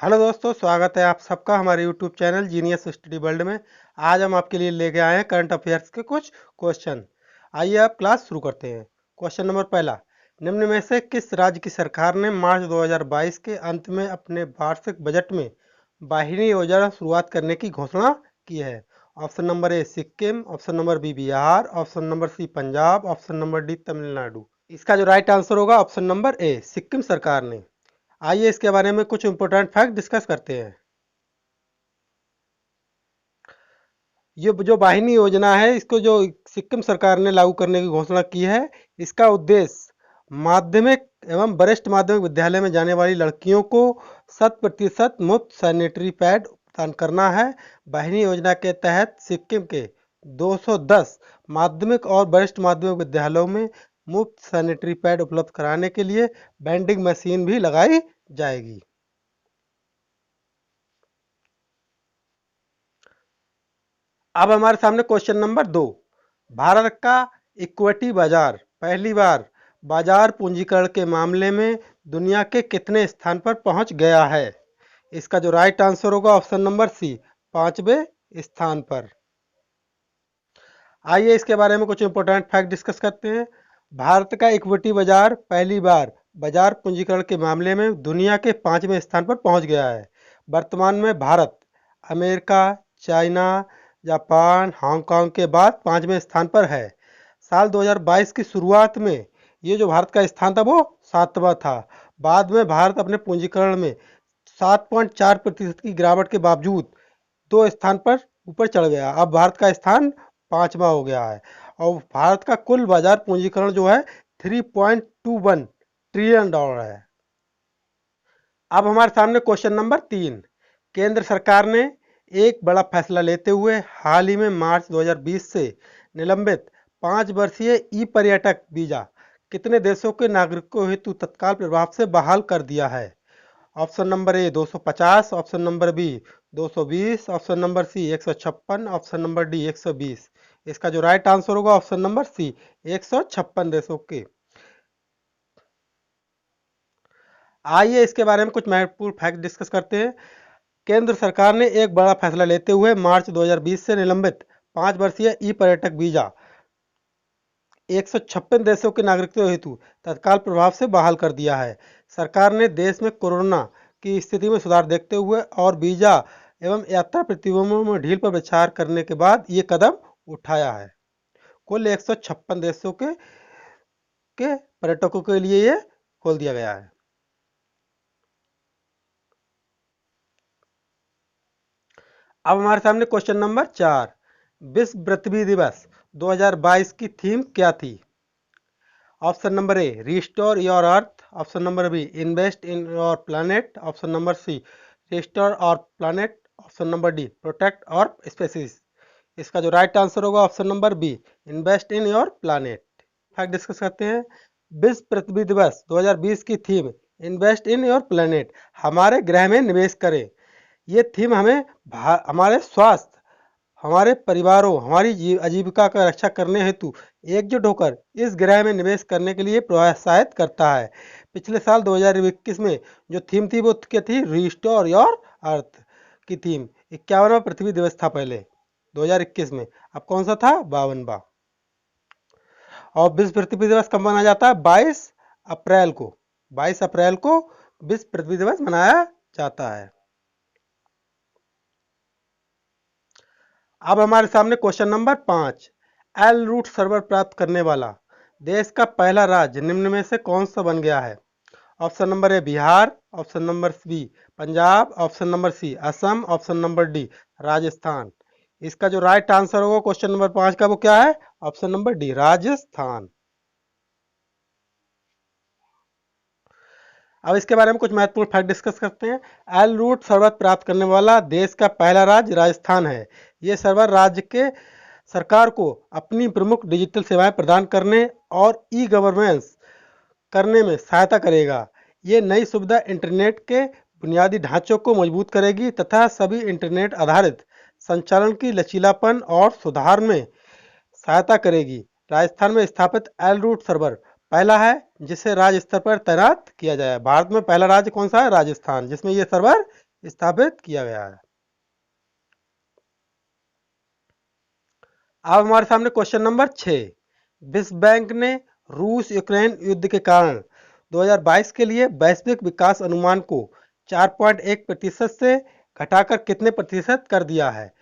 Hello दोस्तों, स्वागत है आप सबका हमारे YouTube channel genius study world में। आज हम आपके लिए लेके आए हैं करंट अफेयर्स के कुछ क्वेश्चन। आइए आप क्लास शुरू करते हैं। क्वेश्चन नंबर पहला, निम्न में से किस राज्य की सरकार ने मार्च 2022 के अंत में अपने वार्षिक बजट में वाहिनी योजना शुरुआत करने की घोषणा की है? Option number A Sikkim, option number B Bihar, option number C Punjab, option number D Tamil Nadu. इसका जो राइट आंसर होगा ऑप्शन नंबर ए सिक्किम सरकार ने। आइए इसके बारे में कुछ इंपॉर्टेंट फैक्ट डिस्कस करते हैं। ये जो वाहिनी योजना है, इसको जो सिक्किम सरकार ने लागू करने की घोषणा की है, इसका उद्देश्य माध्यमिक एवं वरिष्ठ माध्यमिक विद्यालय में जाने वाली लड़कियों को 100% मुफ्त सैनिटरी पैड प्रदान करना है। वाहिनी योजना के तहत सिक्किम के 210 माध्यमिक और वरिष्ठ माध्यमिक विद्यालयों में मुफ्त सैनिटरी पैड उपलब्ध कराने के लिए वेंडिंग मशीन भी लगाई जाएगी। अब हमारे सामने क्वेश्चन नंबर 2, भारत का इक्विटी बाजार पहली बार बाजार पूंजीकरण के मामले में दुनिया के कितने स्थान पर पहुंच गया है? इसका जो राइट आंसर होगा ऑप्शन नंबर सी 5वें स्थान पर। आइए इसके बारे में कुछ इंपॉर्टेंट फैक्ट डिस्कस करते हैं। भारत का इक्विटी बाजार पहली बार बाजार पूंजीकरण के मामले में दुनिया के 5वें स्थान पर पहुंच गया है। वर्तमान में Bharat America, China, Japan, Hong Kong के बाद 5वें स्थान पर है। साल 2022 की शुरुआत में ये जो भारत का स्थान था वो 7वां था। बाद में भारत अपने पूंजीकरण में 7.4% की गिरावट के बावजूद 2 स्थान पर ऊपर चढ़ गया। अब भारत का स्थान 5वां हो गया है और भारत का कुल बाजार पूंजीकरण जो है 3.21 ट्रिलियन डॉलर है। अब हमारे सामने क्वेश्चन नंबर 3, केंद्र सरकार ने एक बड़ा फैसला लेते हुए हाल ही में मार्च 2020 से निलंबित 5 वर्षीय ई पर्यटक वीजा कितने देशों के नागरिकों हेतु तत्काल प्रभाव से बहाल कर दिया है? Option number A 250, option number B 220, option number C 156, option number D 120। इसका जो राइट आंसर होगा ऑप्शन नंबर सी 156 देशों के। आइए इसके बारे में कुछ महत्वपूर्ण फैक्ट डिस्कस करते हैं। केंद्र सरकार ने एक बड़ा फैसला लेते हुए मार्च 2020 से निलंबित 5 वर्षीय ई पर्यटक वीजा 156 देशों के नागरिकों हेतु तत्काल प्रभाव से बहाल कर दिया है। सरकार ने देश में कोरोना की स्थिति में सुधार देखते हुए और वीजा एवं यात्रा प्रतिबंधों में ढील पर विचार करने के बाद ये कदम उठाया है। कुल 156 देशों के पर्यटकों के लिए ये खोल दिया गया है। अब हमारे सामने क्वेश्चन नंबर 4, विश्व पृथ्वी दिवस 2022 की थीम क्या थी? Option number A restore your earth, option number B invest in your planet, option number C restore our planet, option number D protect our species. इसका जो राइट आंसर होगा option number B invest in your planet. Fact discuss करते हैं। विश्व पृथ्वी दिवस 2020 की theme invest in your planet, हमारे ग्रह में निवेश करें। ये थीम हमें हमारे स्वास्थ्य, हमारे परिवारों, हमारी आजीविका का रक्षा करने हेतु एकजुट होकर इस ग्रह में निवेश करने के लिए प्रोत्साहित करता है। पिछले साल 2021 में जो थीम थी वो क्या थी? रिस्टोर योर अर्थ की थीम। 51वां पृथ्वी दिवस था पहले 2021 में। अब कौन सा था? 52वां। और विश्व पृथ्वी दिवस कब मनाया जाता है? 22 अप्रैल को। 22 अप्रैल को विश्व पृथ्वी दिवस मनाया जाता है। अब हमारे सामने question number 5, L root server प्राप्त करने वाला देश का पहला राज्य निम्न में से कौन सा बन गया है? Option number A Bihar, option number B Punjab, option number C Assam, option number D Rajasthan. इसका जो राइट आंसर होगा क्वेश्चन नंबर 5 का वो क्या है? Option number D Rajasthan. अब इसके बारे में कुछ महत्वपूर्ण फैक्ट डिस्कस करते हैं। एल रूट सर्वर प्राप्त करने वाला देश का पहला राज्य राजस्थान है। ये सर्वर राज्य के सरकार को अपनी प्रमुख डिजिटल सेवाएं प्रदान करने और ई गवर्नेंस करने में सहायता करेगा। ये नई सुविधा इंटरनेट के बुनियादी ढांचों को मजबूत करेगी तथा सभी इंटरनेट आधारित संचालन की लचीलापन और सुधार में सहायता करेगी। राजस्थान में स्थापित एल रूट सर्वर पहला है जिसे राज्य स्तर पर तैनात किया जाए। भारत में पहला राज्य कौन सा है? राजस्थान, जिसमें ये सर्वर स्थापित किया गया है। अब हमारे सामने क्वेश्चन नंबर 6। विश्व बैंक ने रूस यूक्रेन युद्ध के कारण 2022 के लिए वैश्विक विकास अनुमान को 4.1% से घटाकर कितने प्रतिशत कर दिया है?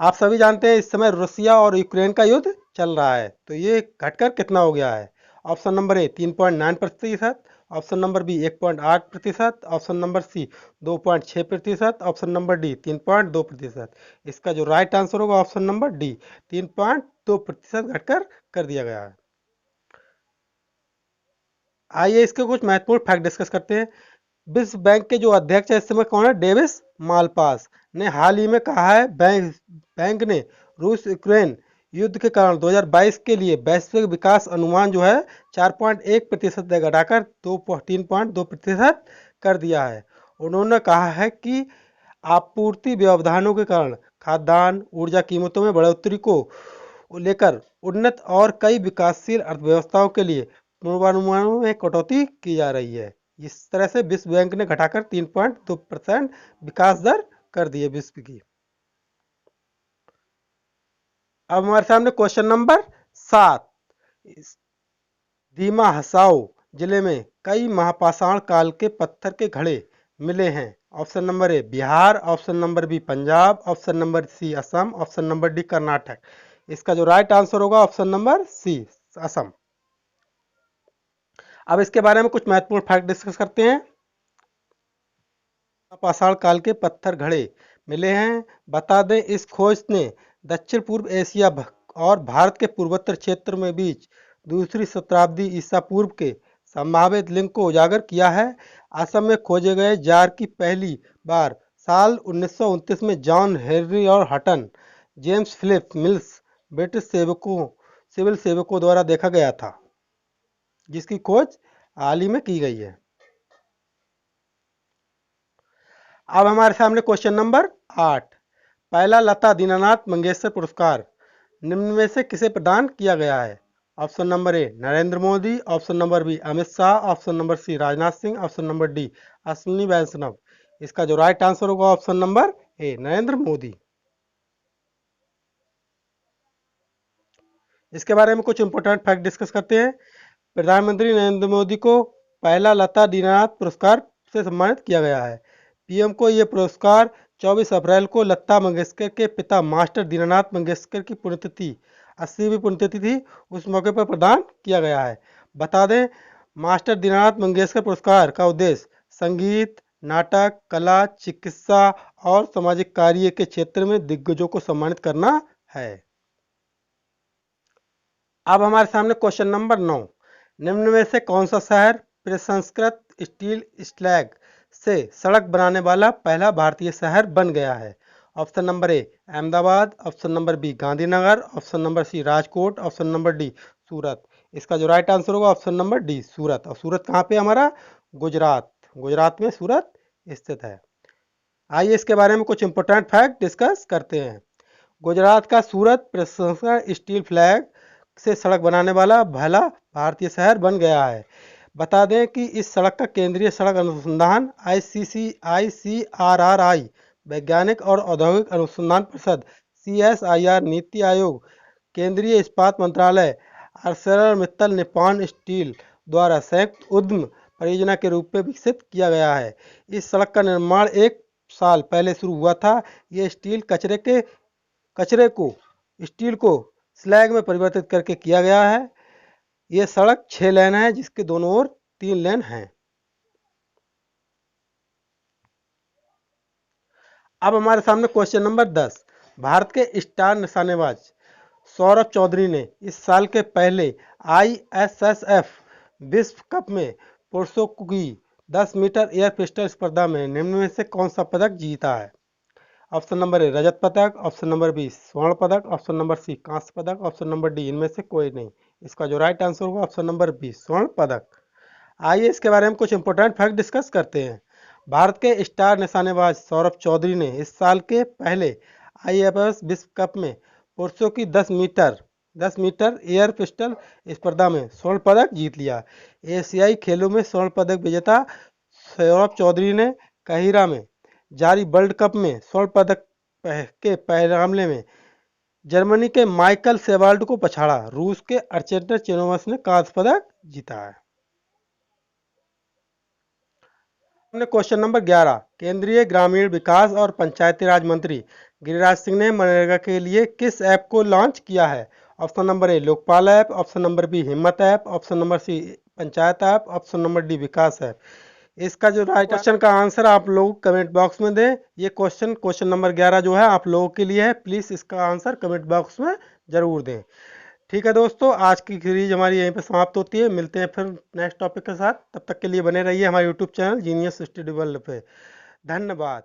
आप सभी जानते हैं इस समय रूसिया और यूक्रेन का युद्ध चल रहा है, तो ये घटकर कितना हो गया है? Option number A 3.9%, option number B 1.8%, option number C 2.6%, option number D 3.2%। इसका जो राइट आंसर होगा ऑप्शन नंबर डी 3.2% घटकर कर दिया गया है। आइए इसके कुछ महत्वपूर्ण फैक्ट डिस्कस करते हैं। विश्व बैंक के जो अध्यक्ष है इस समय कौन है? डेविस मालपास ने हाल ही में कहा है बैंक ने रूस यूक्रेन युद्ध के कारण 2022 के लिए वैश्विक विकास अनुमान जो है 4.1% से घटाकर 3.2% कर दिया है। उन्होंने कहा है कि आपूर्ति व्यवधानों के कारण खाद्यान्न ऊर्जा कीमतों में बढ़ोतरी को लेकर उन्नत और कई विकासशील अर्थव्यवस्थाओं के लिए पूर्वानुमानों में कटौती की जा रही है। इस तरह से विश्व बैंक ने घटाकर 3.2% विकास दर कर दी है विश्व की। अब हमारे सामने क्वेश्चन नंबर 7। दीमा हसाओ जिले में कई महापाषाण काल के पत्थर के घड़े मिले हैं। Option number A Bihar, option number B Punjab, option number C Assam, option number D Karnataka. इसका जो राइट आंसर होगा ऑप्शन नंबर सी असम। अब इसके बारे में कुछ महत्वपूर्ण फैक्ट डिस्कस करते हैं। पाषाण काल के पत्थर घड़े मिले हैं। बता दें इस खोज ने दक्षिण पूर्व एशिया और भारत के पूर्वोत्तर क्षेत्र में बीच दूसरी शताब्दी ईसा पूर्व के संभावित लिंक को उजागर किया है। असम में खोजे गए जार की पहली बार साल 1929 में जॉन हेनरी और Hutton James Philip Mills British civil सेवकों द्वारा देखा गया था, जिसकी खोज हाल ही में की गई है। अब हमारे सामने क्वेश्चन नंबर 8। पहला लता दीनानाथ मंगेशकर पुरस्कार निम्न में से किसे प्रदान किया गया है? Option number A Narendra Modi, option number B Amit Shah, option number C Rajnath Singh, option number D Ashwini Vaishnaw. इसका जो राइट आंसर होगा option number A Narendra Modi. इसके बारे में कुछ इंपॉर्टेंट फैक्ट डिस्कस करते हैं। प्रधानमंत्री नरेंद्र मोदी को पहला लता दीनानाथ पुरस्कार से सम्मानित किया गया है। पीएम को यह पुरस्कार 24 अप्रैल को लता मंगेशकर के पिता मास्टर दीनानाथ मंगेशकर की पुण्यतिथि 80वीं पुण्यतिथि थी, उस मौके पर प्रदान किया गया है। बता दें मास्टर दीनानाथ मंगेशकर पुरस्कार का उद्देश्य संगीत, नाटक, कला, चिकित्सा और सामाजिक कार्य के क्षेत्र में दिग्गजों को सम्मानित करना है। अब हमारे सामने क्वेश्चन नंबर 9। निम्न में से कौन सा शहर प्रसंस्कृत स्टील स्लैग से सड़क बनाने वाला पहला भारतीय शहर बन गया है? Option number A Ahmedabad, option number B Gandhinagar, option number C Rajkot, option number D Surat. इसका जो राइट आंसर होगा ऑप्शन नंबर डी सूरत। और सूरत कहाँ पे हमारा? गुजरात। गुजरात में सूरत स्थित है। आइए इसके बारे में कुछ इंपॉर्टेंट फैक्ट डिस्कस करते हैं। गुजरात का सूरत प्रसंस्कृत स्टील फ्लैग से सड़क बनाने वाला पहला भारतीय शहर बन गया है। बता दें कि इस सड़क का केंद्रीय सड़क अनुसंधान ICRRI वैज्ञानिक और औद्योगिक अनुसंधान परिषद CSIR नीति आयोग केंद्रीय इस्पात मंत्रालय ArcelorMittal निप्पॉन स्टील द्वारा संयुक्त उद्यम परियोजना के रूप में विकसित किया गया है। इस सड़क का निर्माण 1 साल पहले शुरू हुआ था। यह कचरे को स्टील को स्लैग में परिवर्तित करके किया गया है। यह सड़क 6 लेन है जिसके दोनों ओर 3 लेन हैं। अब हमारे सामने क्वेश्चन नंबर 10। भारत के स्टार निशानेबाज सौरभ चौधरी ने इस साल के पहले ISSF विश्व कप में पुरुषों की 10 मीटर एयर पिस्टल स्पर्धा में निम्न में से कौन सा पदक जीता है? ऑप्शन नंबर ए रजत पदक, ऑप्शन नंबर बी स्वर्ण पदक, ऑप्शन नंबर सी कांस्य पदक, ऑप्शन नंबर डी इनमें से कोई नहीं। इसका जो राइट आंसर होगा ऑप्शन नंबर बी स्वर्ण पदक। आइए इसके बारे में कुछ इंपॉर्टेंट फैक्ट डिस्कस करते हैं। भारत के स्टार निशानेबाज सौरभ चौधरी ने इस साल के पहले ISSF विश्व कप में पुरुषों की 10 मीटर एयर पिस्टल स्पर्धा में स्वर्ण पदक जीत लिया। एशियाई खेलों में स्वर्ण पदक विजेता सौरभ चौधरी ने काहिरा में जारी वर्ल्ड कप में स्वर्ण पदक के मामले में जर्मनी के माइकल सेवाल्ड को पछाड़ा। रूस के अर्चेंटर चेनोवस ने कांस्य पदक जीता है। हमने क्वेश्चन नंबर 11, केंद्रीय ग्रामीण विकास और पंचायती राज मंत्री गिरिराज सिंह ने मनरेगा के लिए किस ऐप को लॉन्च किया है? Option number A Lokpal app, option number B Himmat app, option number C Panchayat app, option number D Vikas app. इसका जो राइट क्वेश्चन का आंसर आप लोग कमेंट बॉक्स में दें। ये क्वेश्चन नंबर 11 जो है आप लोगों के लिए है, प्लीज़ इसका आंसर कमेंट बॉक्स में ज़रूर दें। ठीक है दोस्तों, आज की सीरीज हमारी यहीं पर समाप्त होती है। मिलते हैं फिर नेक्स्ट टॉपिक के साथ। तब तक के लिए बने रहिए हमारे YouTube channel genius study world पे। धन्यवाद।